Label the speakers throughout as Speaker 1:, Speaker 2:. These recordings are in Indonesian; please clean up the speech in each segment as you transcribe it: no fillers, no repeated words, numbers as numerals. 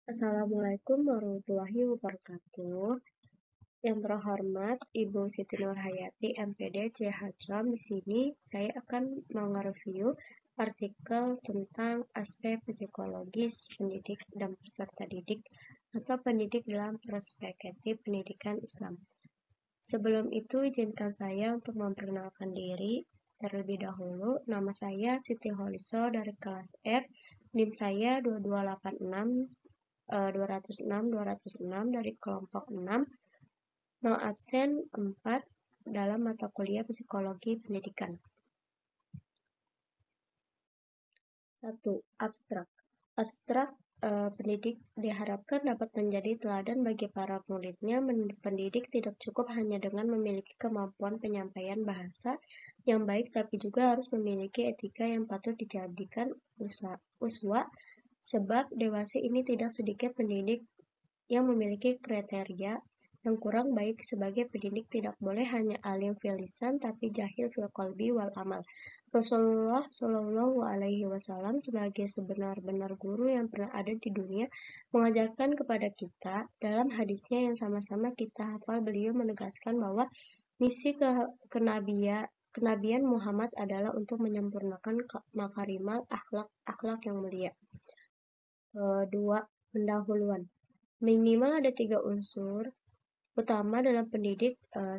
Speaker 1: Assalamualaikum warahmatullahi wabarakatuh. Yang terhormat Ibu Siti Nurhayati, MPD CHCOM. Di sini saya akan mengereview artikel tentang aspek psikologis pendidik dan peserta didik atau pendidik dalam perspektif pendidikan Islam. Sebelum itu, izinkan saya untuk memperkenalkan diri terlebih dahulu. Nama saya Siti Holiso dari kelas F. NIM saya 2286 206 dari kelompok 6, no absen 4 dalam mata kuliah Psikologi Pendidikan. 1. Abstrak. Abstrak pendidik diharapkan dapat menjadi teladan bagi para muridnya. Pendidik tidak cukup hanya dengan memiliki kemampuan penyampaian bahasa yang baik, tapi juga harus memiliki etika yang patut dijadikan uswa, sebab dewasa ini tidak sedikit pendidik yang memiliki kriteria yang kurang baik. Sebagai pendidik tidak boleh hanya alim fil lisan tapi jahil fil qalbi wal amal. Rasulullah Shallallahu Alaihi Wasallam sebagai sebenar-benar guru yang pernah ada di dunia mengajarkan kepada kita dalam hadisnya yang sama-sama kita hafal. Beliau menegaskan bahwa misi kenabian Muhammad adalah untuk menyempurnakan makarimal akhlak yang mulia. 2. Pendahuluan. Minimal ada 3 unsur utama dalam pendidik. 1.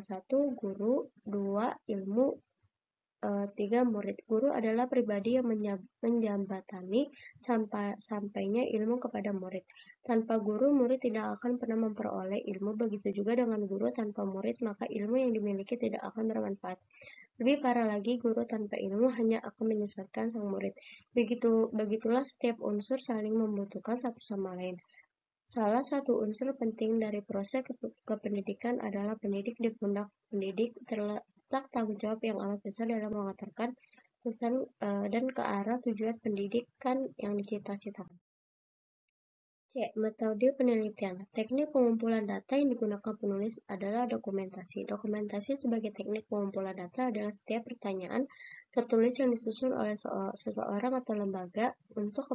Speaker 1: Guru. 2. Ilmu. 3. Murid. Guru adalah pribadi yang menjembatani sampainya ilmu kepada murid. Tanpa guru, murid tidak akan pernah memperoleh ilmu. Begitu juga dengan guru tanpa murid, maka ilmu yang dimiliki tidak akan bermanfaat. Lebih parah lagi, guru tanpa ilmu hanya akan menyesatkan sang murid. Begitulah setiap unsur saling membutuhkan satu sama lain. Salah satu unsur penting dari proses kependidikan adalah pendidik. Di pundak pendidik terletak tanggung jawab yang amat besar dalam mengantarkan pesan dan ke arah tujuan pendidikan yang dicita-citakan. C. Metode penelitian. Teknik pengumpulan data yang digunakan penulis adalah dokumentasi. Dokumentasi sebagai teknik pengumpulan data adalah setiap pertanyaan tertulis yang disusun oleh seseorang atau lembaga untuk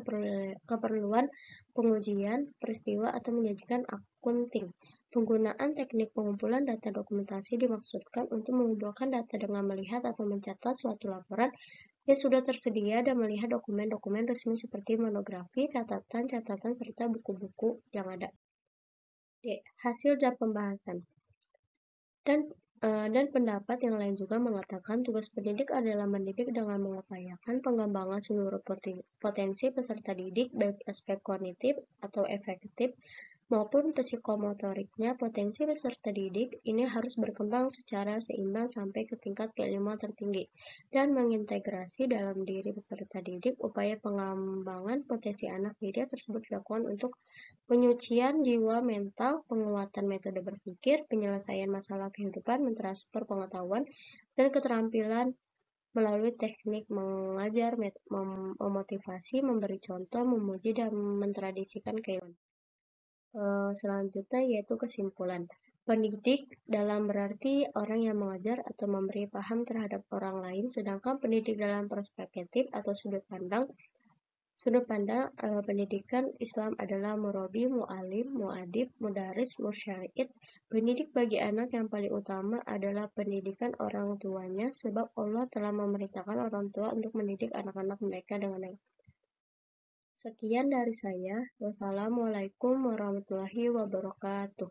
Speaker 1: keperluan pengujian peristiwa atau menyajikan akunting. Penggunaan teknik pengumpulan data dokumentasi dimaksudkan untuk mengumpulkan data dengan melihat atau mencatat suatu laporan yang sudah tersedia dan melihat dokumen-dokumen resmi seperti monografi, catatan-catatan, serta buku-buku yang ada. D. Hasil dan pembahasan. Dan pendapat yang lain juga mengatakan tugas pendidik adalah mendidik dengan mengupayakan pengembangan seluruh potensi peserta didik, baik aspek kognitif atau efektif maupun psikomotoriknya. Potensi peserta didik ini harus berkembang secara seimbang sampai ke tingkat keilmuan tertinggi dan mengintegrasi dalam diri peserta didik. Upaya pengembangan potensi anak didik tersebut dilakukan untuk penyucian jiwa mental, penguatan metode berpikir, penyelesaian masalah kehidupan, mentransfer pengetahuan dan keterampilan melalui teknik mengajar, memotivasi, memberi contoh, memuji, dan mentradisikan keilmuan. Selanjutnya yaitu kesimpulan. Pendidik dalam berarti orang yang mengajar atau memberi paham terhadap orang lain, sedangkan pendidik dalam perspektif atau sudut pandang pendidikan Islam adalah murabi, mu'alim, mu'adib, mudaris, musya'id. Pendidik bagi anak yang paling utama adalah pendidikan orang tuanya, sebab Allah telah memerintahkan orang tua untuk mendidik anak-anak mereka dengan baik. Sekian dari saya. Wassalamualaikum warahmatullahi wabarakatuh.